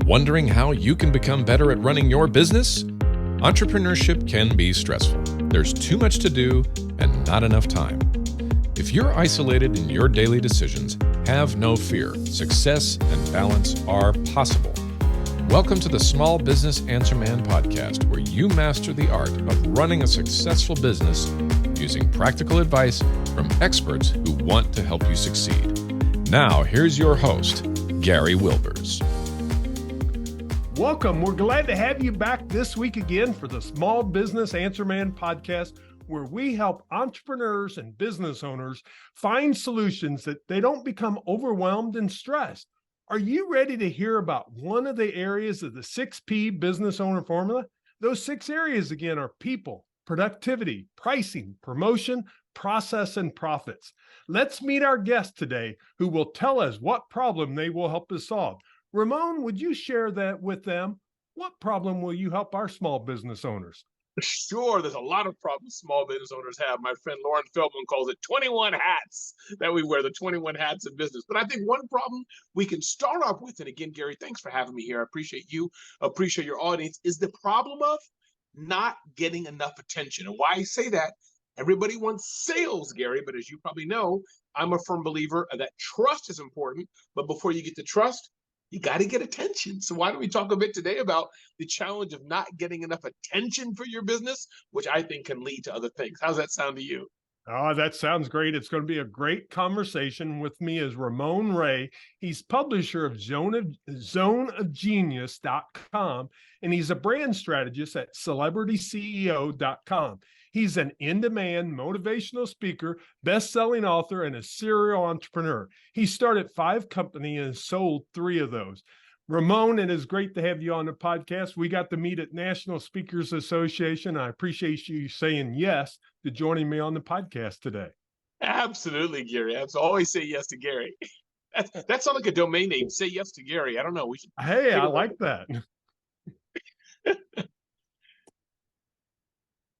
Wondering how you can become better at running your business? Entrepreneurship can be stressful. There's too much to do and not enough time. If you're isolated in your daily decisions, have no fear. Success and balance are possible. Welcome to the Small Business Answer Man podcast, where you master the art of running a successful business using practical advice from experts who want to help you succeed. Now, here's your host, Gary Wilbers. Welcome. We're glad to have you back this week again for the Small Business Answer Man podcast, where we help entrepreneurs and business owners find solutions that they don't become overwhelmed and stressed. Are you ready to hear about one of the areas of the 6P business owner formula? Those 6 areas again are people, productivity, pricing, promotion, process, and profits. Let's meet our guest today, who will tell us what problem they will help us solve. Ramon, would you share that with them? What problem will you help our small business owners? Sure, there's a lot of problems small business owners have. My friend Lauren Feldman calls it 21 hats that we wear, the 21 hats of business. But I think one problem we can start off with, and again, Gary, thanks for having me here. I appreciate you, appreciate your audience, is the problem of not getting enough attention. And why I say that, everybody wants sales, Gary, but as you probably know, I'm a firm believer that trust is important. But before you get the trust, you got to get attention. So why don't we talk a bit today about the challenge of not getting enough attention for your business, which I think can lead to other things. How's that sound to you? Oh, that sounds great. It's going to be a great conversation. With me is Ramon Ray. He's publisher of zoneofgenius.com, and he's a brand strategist at celebritysceo.com. He's an in-demand motivational speaker, best-selling author, and a serial entrepreneur. He started 5 companies and sold 3 of those. Ramon, it is great to have you on the podcast. We got to meet at National Speakers Association. I appreciate you saying yes to joining me on the podcast today. Absolutely, Gary. I always say yes to Gary. That sounds like a domain name. Say yes to Gary. I don't know. We should. Hey, I like that.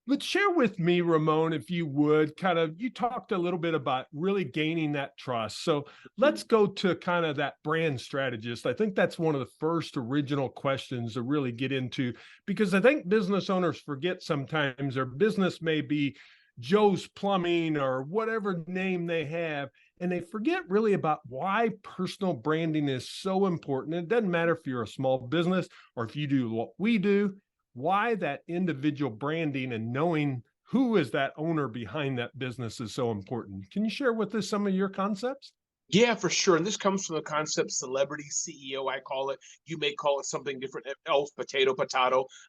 But share with me, Ramon, if you would, you talked a little bit about really gaining that trust. So let's go to kind of that brand strategist. I think that's one of the first original questions to really get into, because I think business owners forget sometimes their business may be Joe's Plumbing or whatever name they have, and they forget really about why personal branding is so important. It doesn't matter if you're a small business or if you do what we do. Why that individual branding and knowing who is that owner behind that business is so important. Can you share with us some of your concepts? Yeah, for sure. And this comes from the concept celebrity CEO, I call it. You may call it something different else, potato.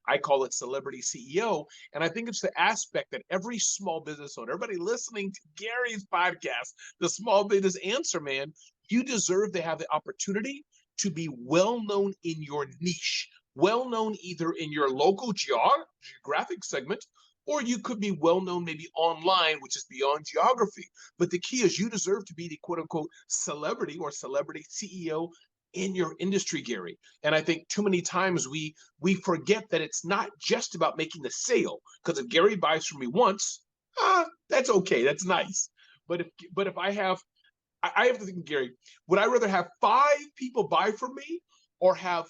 I call it celebrity CEO. And I think it's the aspect that every small business owner, everybody listening to Gary's podcast, the Small Business Answer Man, you deserve to have the opportunity to be well-known in your niche. Well-known either in your local geographic segment, or you could be well-known maybe online, which is beyond geography. But the key is you deserve to be the quote-unquote celebrity or celebrity CEO in your industry, Gary. And I think too many times we forget that it's not just about making the sale. Because if Gary buys from me once, that's okay, that's nice. But if I have to think, Gary, would I rather have 5 people buy from me or have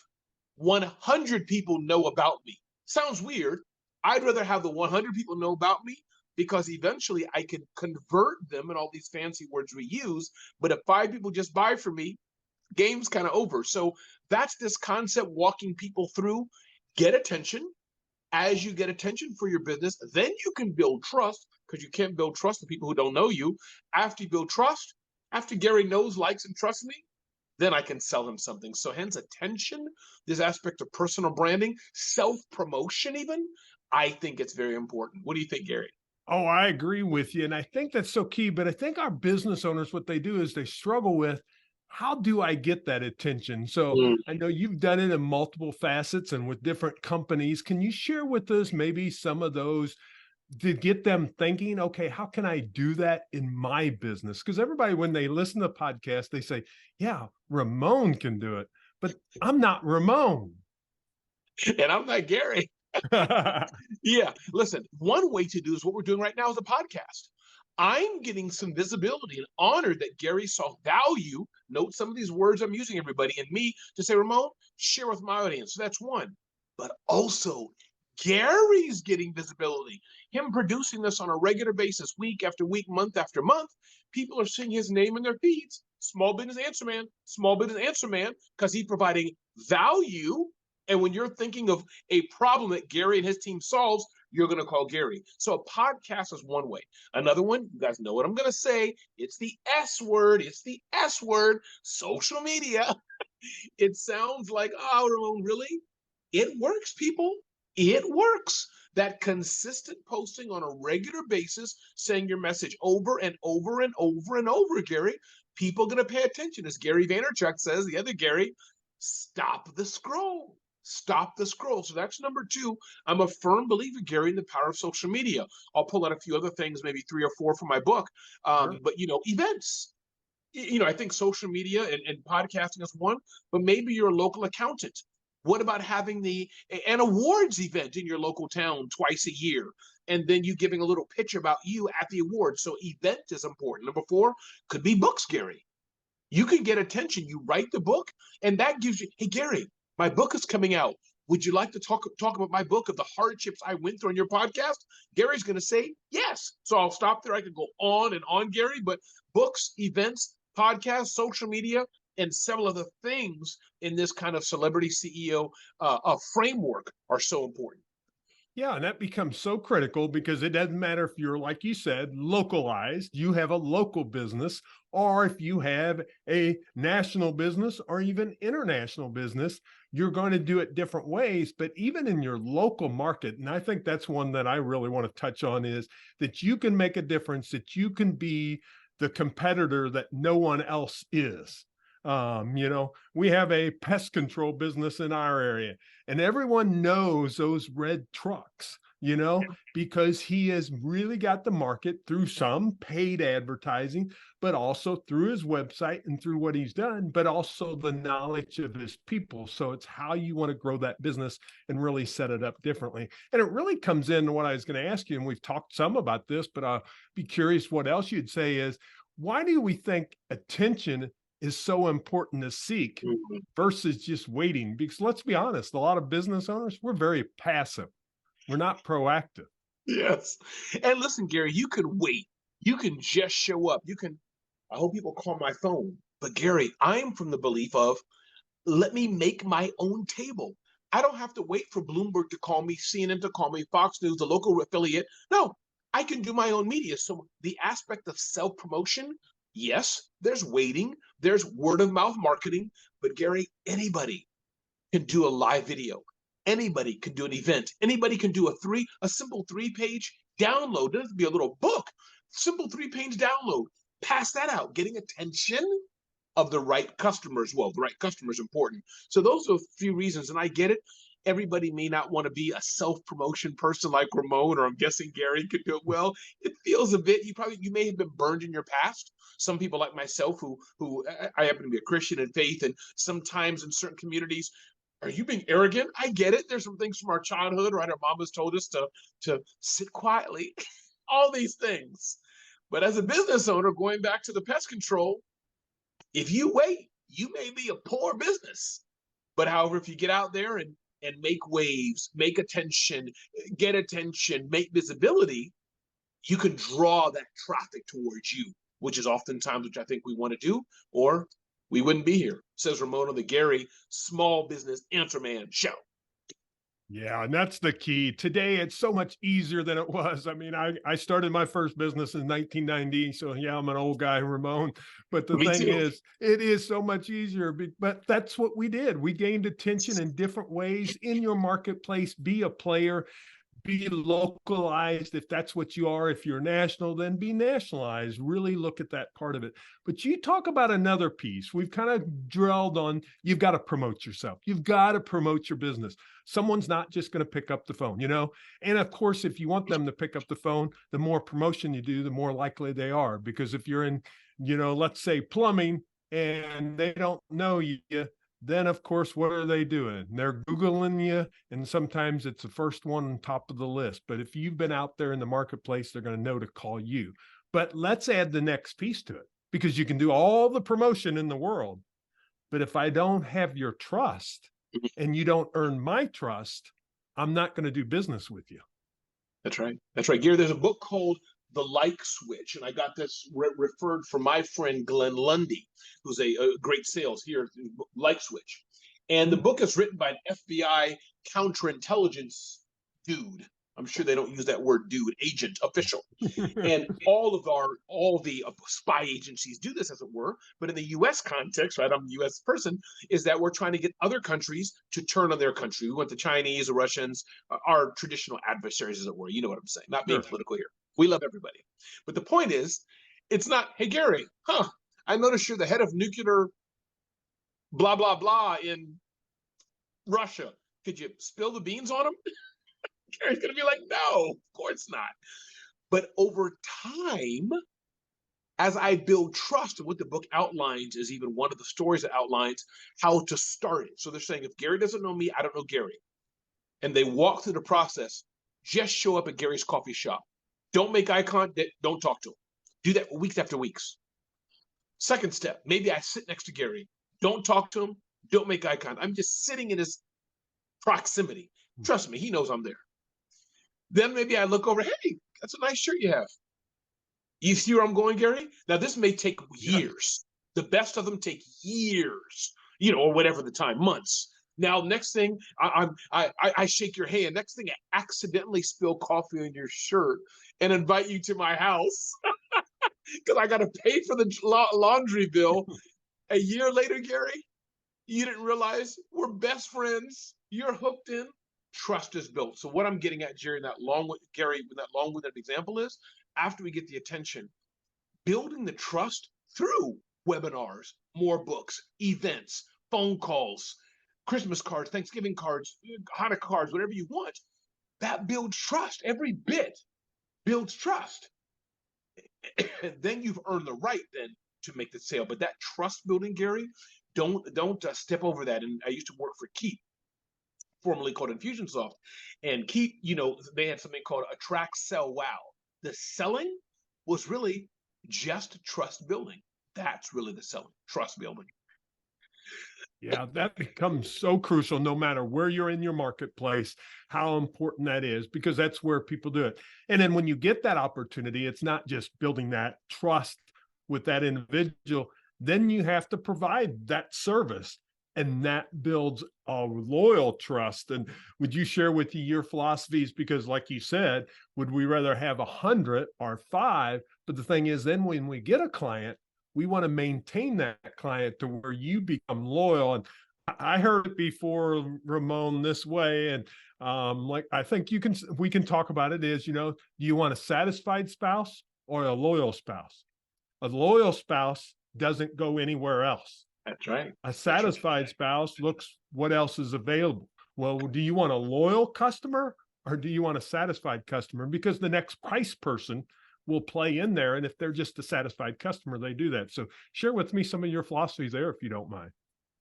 100 people know about me? Sounds weird. I'd rather have the 100 people know about me, because eventually I can convert them and all these fancy words we use. But if 5 people just buy from me, game's kind of over. So that's this concept, walking people through. Get attention. As you get attention for your business, then you can build trust, because you can't build trust with people who don't know you. After you build trust, after Gary knows, likes, and trusts me, then I can sell him something. So hence attention, this aspect of personal branding, self-promotion even, I think it's very important. What do you think, Gary? Oh, I agree with you. And I think that's so key. But I think our business owners, what they do is they struggle with, how do I get that attention? So I know you've done it in multiple facets and with different companies. Can you share with us maybe some of those to get them thinking, okay, how can I do that in my business? Because everybody, when they listen to the podcast, they say, yeah, Ramon can do it, but I'm not Ramon. And I'm not Gary. Yeah, listen, one way to do is what we're doing right now is a podcast. I'm getting some visibility and honored that Gary saw value. Note some of these words I'm using, everybody, and me to say, Ramon, share with my audience. So that's one. But also, Gary's getting visibility. Him producing this on a regular basis, week after week, month after month. People are seeing his name in their feeds. Small business answer man, small business answer man, because he's providing value. And when you're thinking of a problem that Gary and his team solves, you're going to call Gary. So a podcast is one way. Another one, you guys know what I'm going to say. It's the S word. It's the S word, social media. It sounds like, oh, Ramon, really? It works, people. It works. That consistent posting on a regular basis, saying your message over and over and over and over, Gary, people are going to pay attention. As Gary Vaynerchuk says, the other Gary, stop the scroll. Stop the scroll. So that's number two. I'm a firm believer, Gary, in the power of social media. I'll pull out a few other things, maybe 3 or 4 from my book. Sure. But, events. I think social media and podcasting is one, but maybe you're a local accountant. What about having an awards event in your local town twice a year? And then you giving a little pitch about you at the awards. So event is important. Number 4 could be books, Gary. You can get attention. You write the book, and that gives you, hey, Gary, my book is coming out. Would you like to talk about my book of the hardships I went through on your podcast? Gary's going to say yes. So I'll stop there. I could go on and on, Gary, but books, events, podcasts, social media, and several other things in this kind of celebrity CEO framework are so important. Yeah, and that becomes so critical because it doesn't matter if you're, like you said, localized, you have a local business, or if you have a national business or even international business, you're going to do it different ways. But even in your local market, and I think that's one that I really want to touch on, is that you can make a difference, that you can be the competitor that no one else is. We have a pest control business in our area, and everyone knows those red trucks, because he has really got the market through some paid advertising, but also through his website and through what he's done, but also the knowledge of his people. So it's how you want to grow that business and really set it up differently. And it really comes into what I was going to ask you, and we've talked some about this, but I'll be curious what else you'd say is, why do we think attention is so important to seek versus just waiting? Because let's be honest, a lot of business owners, we're very passive. We're not proactive. Yes. And listen, Gary, you can wait. You can just show up. I hope people call my phone. But Gary, I'm from the belief of, let me make my own table. I don't have to wait for Bloomberg to call me, CNN to call me, Fox News, the local affiliate. No, I can do my own media. So the aspect of self-promotion, yes, there's waiting, there's word of mouth marketing, but Gary, anybody can do a live video. Anybody can do an event. Anybody can do a simple 3-page download. It doesn't have to be a little book. Simple 3-page download. Pass that out, getting attention of the right customers. Well, the right customer is important. So those are a few reasons, and I get it. Everybody may not want to be a self-promotion person like Ramon, or I'm guessing Gary could do it well. It feels a bit, you may have been burned in your past. Some people like myself who I happen to be a Christian in faith, and sometimes in certain communities, are you being arrogant? I get it. There's some things from our childhood, right? Our mamas told us to sit quietly, all these things. But as a business owner, going back to the pest control, if you wait, you may be a poor business. But however, if you get out there and make waves, make attention, get attention, make visibility, you can draw that traffic towards you, which is oftentimes which I think we want to do, or we wouldn't be here, says Ramon on the Gary Small Business Answer Man Show. Yeah, and that's the key. Today, it's so much easier than it was. I mean, I started my first business in 1990, so yeah, I'm an old guy, Ramon. But the thing is, it is so much easier. But that's what we did. We gained attention in different ways in your marketplace. Be a player. Be localized if that's what you are. If you're national, then be nationalized. Really look at that part of it. But you talk about another piece. We've kind of drilled on, you've got to promote yourself. You've got to promote your business. Someone's not just going to pick up the phone, And of course, if you want them to pick up the phone, the more promotion you do, the more likely they are. Because if you're in, let's say plumbing, and they don't know you, then of course, what are they doing? They're Googling you, and sometimes it's the first one on top of the list. But if you've been out there in the marketplace, they're going to know to call you. But let's add the next piece to it, because you can do all the promotion in the world. But if I don't have your trust and you don't earn my trust, I'm not going to do business with you. That's right. That's right. Gary, there's a book called The Like Switch, and I got this referred from my friend Glenn Lundy, who's a great sales here, Like Switch. And the book is written by an FBI counterintelligence dude. I'm sure they don't use that word dude, agent, official. And all the spy agencies do this, as it were. But in the U.S. context, right, I'm a U.S. person, is that we're trying to get other countries to turn on their country. We want the Chinese, the Russians, our traditional adversaries, as it were. You know what I'm saying? Not being political here. We love everybody. But the point is, it's not, hey, Gary, I noticed you're the head of nuclear blah, blah, blah in Russia. Could you spill the beans on them? Gary's going to be like, no, of course not. But over time, as I build trust, and what the book outlines is even one of the stories that outlines how to start it. So they're saying, if Gary doesn't know me, I don't know Gary. And they walk through the process. Just show up at Gary's coffee shop. Don't make eye contact. Don't talk to him. Do that weeks after weeks. Second step, maybe I sit next to Gary. Don't talk to him. Don't make eye contact. I'm just sitting in his proximity. Trust me, he knows I'm there. Then maybe I look over, hey, that's a nice shirt you have. You see where I'm going, Gary? Now, this may take years. The best of them take years, or whatever the time, months. Now, next thing, I shake your hand. Next thing, I accidentally spill coffee on your shirt and invite you to my house because I got to pay for the laundry bill. A year later, Gary, you didn't realize we're best friends. You're hooked in. Trust is built. So what I'm getting at, Jerry, that long-winded example is, after we get the attention, building the trust through webinars, more books, events, phone calls, Christmas cards, Thanksgiving cards, Hanukkah cards, whatever you want, that builds trust. Every bit builds trust. And then you've earned the right then to make the sale. But that trust building, Gary, don't step over that. And I used to work for Keep, formerly called Infusionsoft. And Keep, they had something called Attract, Sell, Wow. The selling was really just trust building. That's really the selling, trust building. Yeah, that becomes so crucial no matter where you're in your marketplace, how important that is, because that's where people do it. And then when you get that opportunity, it's not just building that trust with that individual, then you have to provide that service. And that builds a loyal trust. And would you share with you your philosophies? Because like you said, would we rather have 100 or 5? But the thing is, then when we get a client, we want to maintain that client to where you become loyal. And I heard it before, Ramon, this way. And I think we can talk about it is, do you want a satisfied spouse or a loyal spouse? A loyal spouse doesn't go anywhere else. That's right. A satisfied spouse looks what else is available. Well, do you want a loyal customer or do you want a satisfied customer? Because the next price person will play in there. And if they're just a satisfied customer, they do that. So share with me some of your philosophies there, if you don't mind.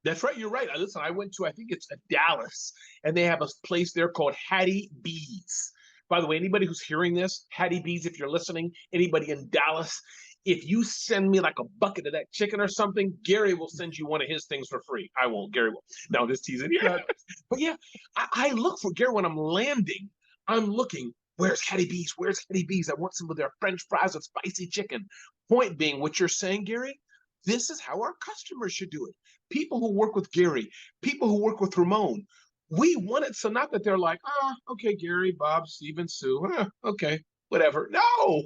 That's right. You're right. Listen, I went to, I think it's Dallas, and they have a place there called Hattie B's. By the way, anybody who's hearing this, Hattie B's, if you're listening, anybody in Dallas, if you send me like a bucket of that chicken or something, Gary will send you one of his things for free. I won't. Gary will. No, just teasing. Yeah. But yeah, I look for Gary when I'm landing. I'm looking, where's Hattie B's? Where's Hattie B's? I want some of their French fries with spicy chicken. Point being, what you're saying, Gary, this is how our customers should do it. People who work with Gary, people who work with Ramon, we want it. So not that they're like, okay, Gary, Bob, Steven, Sue, okay, whatever. No.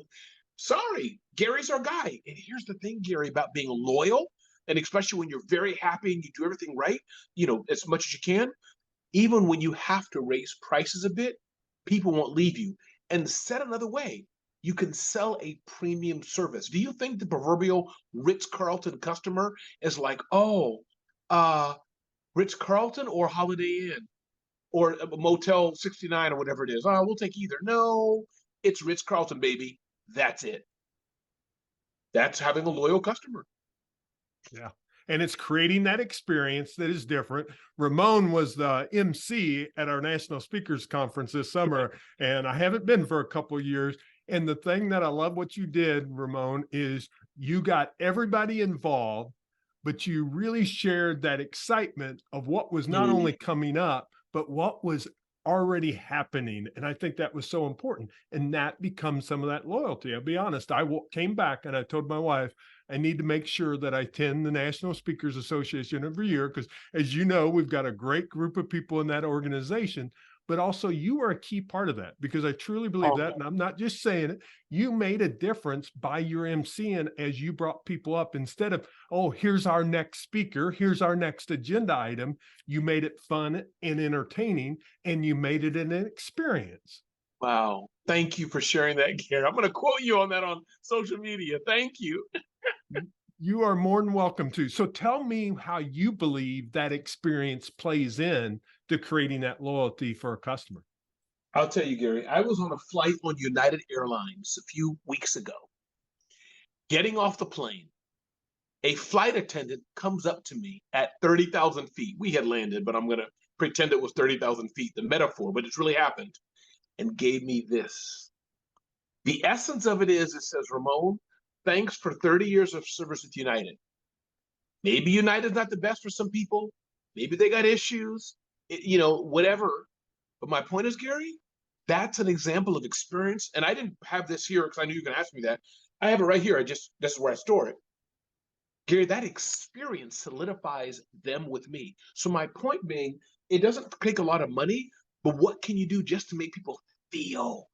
Sorry, Gary's our guy. And here's the thing, Gary, about being loyal, and especially when you're very happy and you do everything right, as much as you can, even when you have to raise prices a bit, people won't leave you. And said another way, you can sell a premium service. Do you think the proverbial Ritz-Carlton customer is like, Ritz-Carlton or Holiday Inn or Motel 69 or whatever it is? We'll take either. No, it's Ritz-Carlton, baby. That's it. That's having a loyal customer. Yeah. And it's creating that experience that is different. Ramon was the MC at our National Speakers Conference this summer, and I haven't been for a couple of years. And the thing that I love what you did, Ramon, is you got everybody involved, but you really shared that excitement of what was not only coming up, but what was already happening. And I think that was so important. And that becomes some of that loyalty. I'll be honest, I came back and I told my wife, I need to make sure that I attend the National Speakers Association every year, because as you know, we've got a great group of people in that organization. But also you are a key part of that, because I truly believe that. And I'm not just saying it. You made a difference by your MCing as you brought people up. Instead of, oh, here's our next speaker, here's our next agenda item. You made it fun and entertaining, and you made it an experience. Wow. Thank you for sharing that, Gary. I'm going to quote you on that on social media. Thank you. You are more than welcome to. So tell me how you believe that experience plays in to creating that loyalty for a customer. I'll tell you, Gary, I was on a flight on United Airlines a few weeks ago. Getting off the plane, a flight attendant comes up to me at 30,000 feet. We had landed, but I'm going to pretend it was 30,000 feet, the metaphor, but it's really happened, and gave me this. The essence of it is, it says, Ramon, thanks for 30 years of service with United. Maybe United's not the best for some people. Maybe they got issues, whatever. But my point is, Gary, that's an example of experience. And I didn't have this here because I knew you were going to ask me that. I have it right here. This is where I store it. Gary, that experience solidifies them with me. So my point being, it doesn't take a lot of money, but what can you do just to make people feel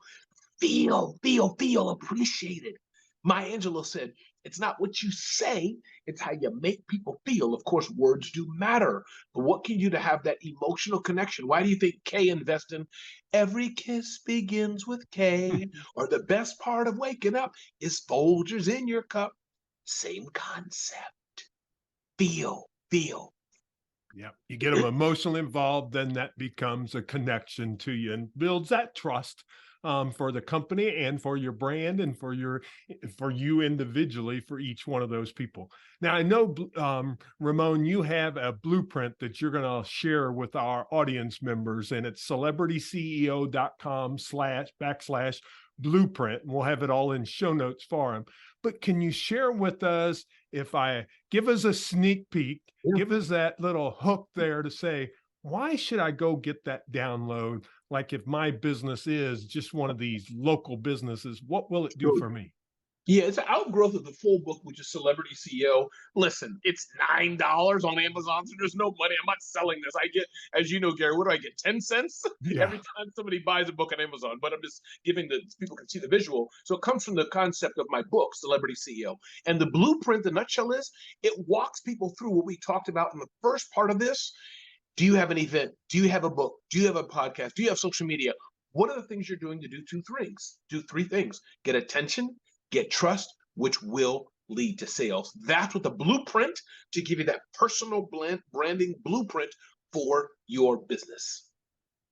appreciated? Maya Angelou said, it's not what you say, it's how you make people feel. Of course, words do matter, but what can you do to have that emotional connection? Why do you think Kay invests in every kiss begins with K, or the best part of waking up is Folgers in your cup? Same concept. Feel. Yeah, you get them emotionally involved, then that becomes a connection to you and builds that trust for the company and for your brand and for you individually, for each one of those people. Now, I know, Ramon, you have a blueprint that you're going to share with our audience members, and it's celebrityceo.com/blueprint. And we'll have it all in show notes for them. But can you share with us, if I give us a sneak peek, give us that little hook there to say, why should I go get that download? Like if my business is just one of these local businesses, what will it do for me? Yeah, it's an outgrowth of the full book, which is Celebrity CEO. Listen, it's $9 on Amazon, so there's no money. I'm not selling this. I get, as you know, Gary, what do I get? 10 cents every time somebody buys a book on Amazon. But I'm just giving people can see the visual. So it comes from the concept of my book, Celebrity CEO. And the blueprint, the nutshell is, it walks people through what we talked about in the first part of this. Do you have an event? Do you have a book? Do you have a podcast? Do you have social media? What are the things you're doing to do three things? Get attention, get trust, which will lead to sales. That's what the blueprint, to give you that personal branding blueprint for your business.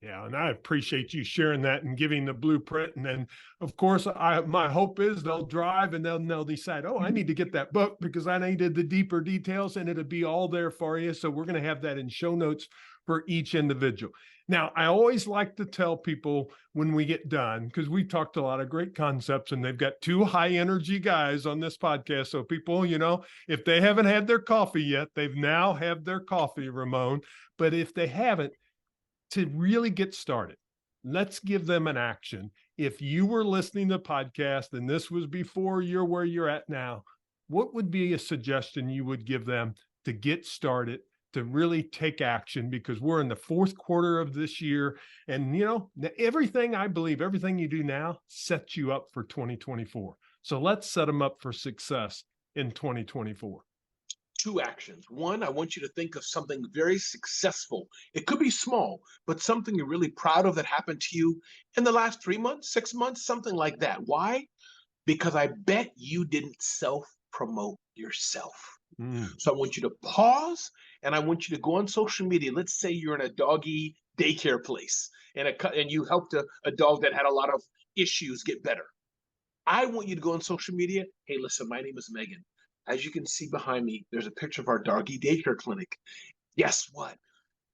Yeah, and I appreciate you sharing that and giving the blueprint. And then, of course, my hope is they'll drive and they'll decide, oh, I need to get that book because I needed the deeper details, and it'll be all there for you. So we're going to have that in show notes for each individual. Now, I always like to tell people when we get done, because we talked a lot of great concepts, and they've got two high energy guys on this podcast. So people, if they haven't had their coffee yet, they've now had their coffee, Ramon. But if they haven't, to really get started, let's give them an action. If you were listening to the podcast and this was before you're where you're at now, what would be a suggestion you would give them to get started, to really take action? Because we're in the fourth quarter of this year, and everything you do now sets you up for 2024. So let's set them up for success in 2024. Two actions. One, I want you to think of something very successful. It could be small, but something you're really proud of that happened to you in the last 3 months, 6 months, something like that. Why? Because I bet you didn't self-promote yourself. So I want you to pause, and I want you to go on social media. Let's say you're in a doggy daycare place, and you helped a dog that had a lot of issues get better. I want you to go on social media. Hey, listen, my name is Megan. As you can see behind me, there's a picture of our doggy daycare clinic. Guess what?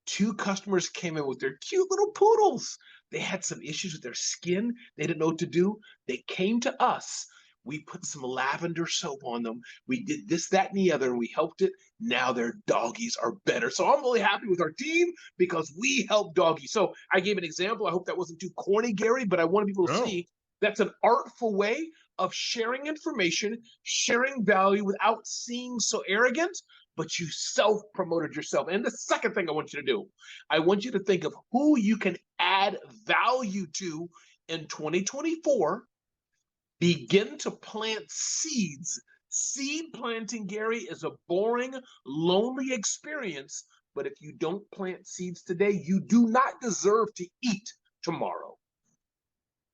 2 customers came in with their cute little poodles. They had some issues with their skin. They didn't know what to do. They came to us. We put some lavender soap on them. We did this, that, and the other, and we helped it. Now their doggies are better. So I'm really happy with our team because we helped doggies. So I gave an example. I hope that wasn't too corny, Gary, but I wanted people to see that's an artful way of sharing information, sharing value without seeming so arrogant, but you self-promoted yourself. And the second thing I want you to do, I want you to think of who you can add value to in 2024. Begin to plant seeds. Seed planting, Gary, is a boring, lonely experience. But if you don't plant seeds today, you do not deserve to eat tomorrow.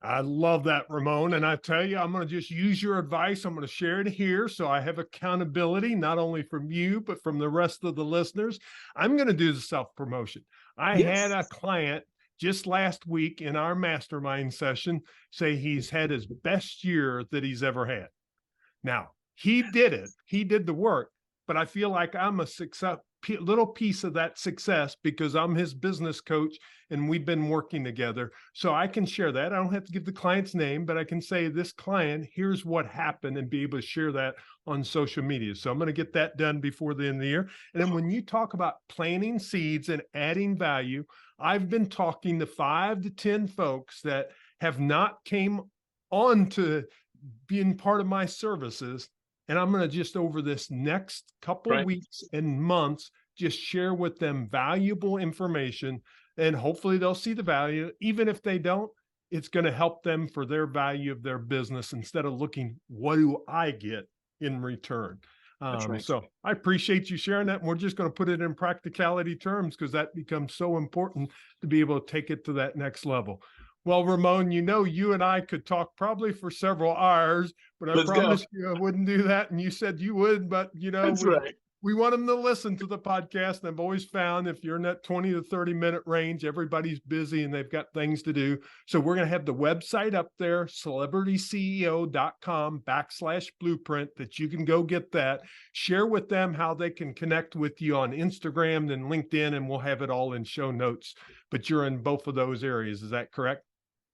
I love that, Ramon. And I tell you, I'm going to just use your advice. I'm going to share it here so I have accountability, not only from you, but from the rest of the listeners. I'm going to do the self-promotion. I had a client just last week in our mastermind session say he's had his best year that he's ever had. Now, he did it. He did the work, but I feel like I'm a little piece of that success because I'm his business coach and we've been working together. So I can share that. I don't have to give the client's name, but I can say this client, here's what happened and be able to share that on social media. So I'm going to get that done before the end of the year. And then when you talk about planting seeds and adding value, I've been talking to 5 to 10 folks that have not came on to being part of my services. And I'm going to just over this next couple of weeks and months, just share with them valuable information and hopefully they'll see the value. Even if they don't, it's going to help them for their value of their business instead of looking, what do I get in return? So I appreciate you sharing that. And we're just going to put it in practicality terms because that becomes so important to be able to take it to that next level. Well, Ramon, you know, you and I could talk probably for several hours, but I promised you I wouldn't do that. And you said you would, but you know, we want them to listen to the podcast. And I've always found if you're in that 20 to 30 minute range, everybody's busy and they've got things to do. So we're going to have the website up there, celebrityceo.com/blueprint, that you can go get that. Share with them how they can connect with you on Instagram and LinkedIn, and we'll have it all in show notes. But you're in both of those areas. Is that correct?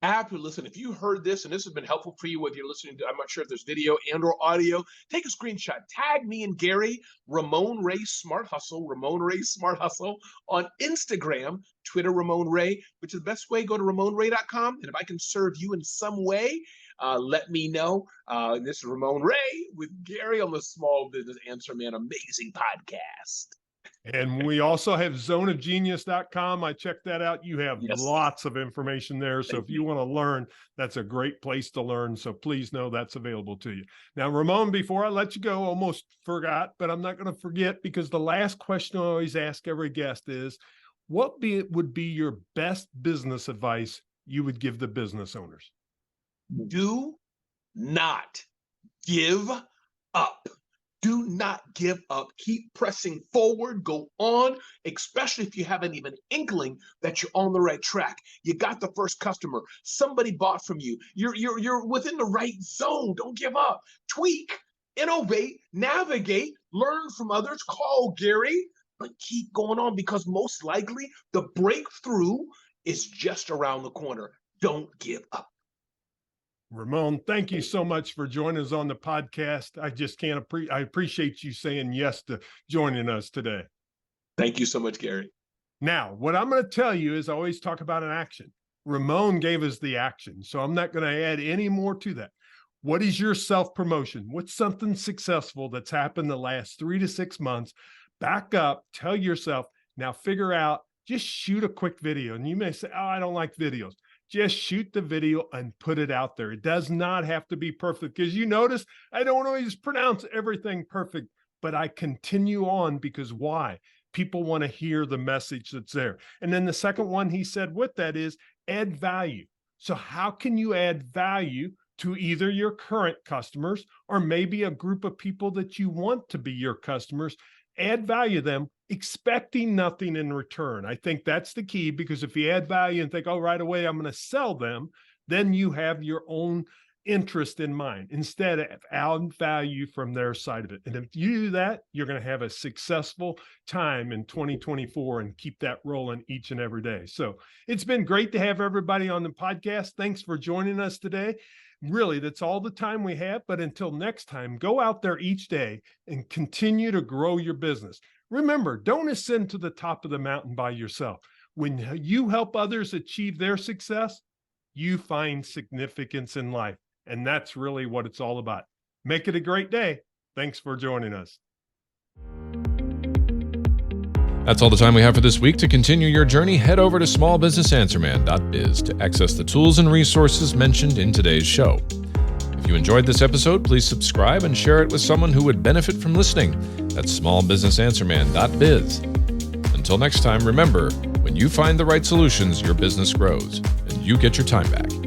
Absolutely. Listen, if you heard this and this has been helpful for you, whether you're listening to, I'm not sure if there's video and or audio, take a screenshot, tag me and Gary, Ramon Ray Smart Hustle on Instagram, Twitter, Ramon Ray, which is the best way. Go to RamonRay.com. And if I can serve you in some way, let me know. This is Ramon Ray with Gary on the Small Business Answer Man. Amazing podcast. And we also have zoneofgenius.com. I checked that out. You have lots of information there. So if you want to learn, that's a great place to learn. So please know that's available to you. Now, Ramon, before I let you go, almost forgot, but I'm not going to forget because the last question I always ask every guest is, what would be your best business advice you would give the business owners? Do not give up. Do not give up. Keep pressing forward. Go on, especially if you have an even inkling that you're on the right track. You got the first customer. Somebody bought from you. You're within the right zone. Don't give up. Tweak, innovate, navigate, learn from others. Call Gary, but keep going on because most likely the breakthrough is just around the corner. Don't give up. Ramon, thank you so much for joining us on the podcast. I just can't I appreciate you saying yes to joining us today. Thank you so much, Gary. Now, what I'm going to tell you is I always talk about an action. Ramon gave us the action, so I'm not going to add any more to that. What is your self-promotion? What's something successful that's happened the last 3 to 6 months? Back up, tell yourself, now figure out, just shoot a quick video. And you may say, oh, I don't like videos. Just shoot the video and put it out there. It does not have to be perfect because you notice I don't always pronounce everything perfect, but I continue on because why? People want to hear the message that's there. And then the second one he said with that is add value. So how can you add value to either your current customers or maybe a group of people that you want to be your customers? Add value to them, expecting nothing in return. I think that's the key because if you add value and think, oh, right away, I'm going to sell them, then you have your own interest in mind instead of add value from their side of it. And if you do that, you're going to have a successful time in 2024 and keep that rolling each and every day. So it's been great to have everybody on the podcast. Thanks for joining us today. Really, that's all the time we have. But until next time, go out there each day and continue to grow your business. Remember, don't ascend to the top of the mountain by yourself. When you help others achieve their success, you find significance in life. And that's really what it's all about. Make it a great day. Thanks for joining us. That's all the time we have for this week. To continue your journey, head over to smallbusinessanswerman.biz to access the tools and resources mentioned in today's show. If you enjoyed this episode, please subscribe and share it with someone who would benefit from listening. That's smallbusinessanswerman.biz. Until next time, remember, when you find the right solutions, your business grows and you get your time back.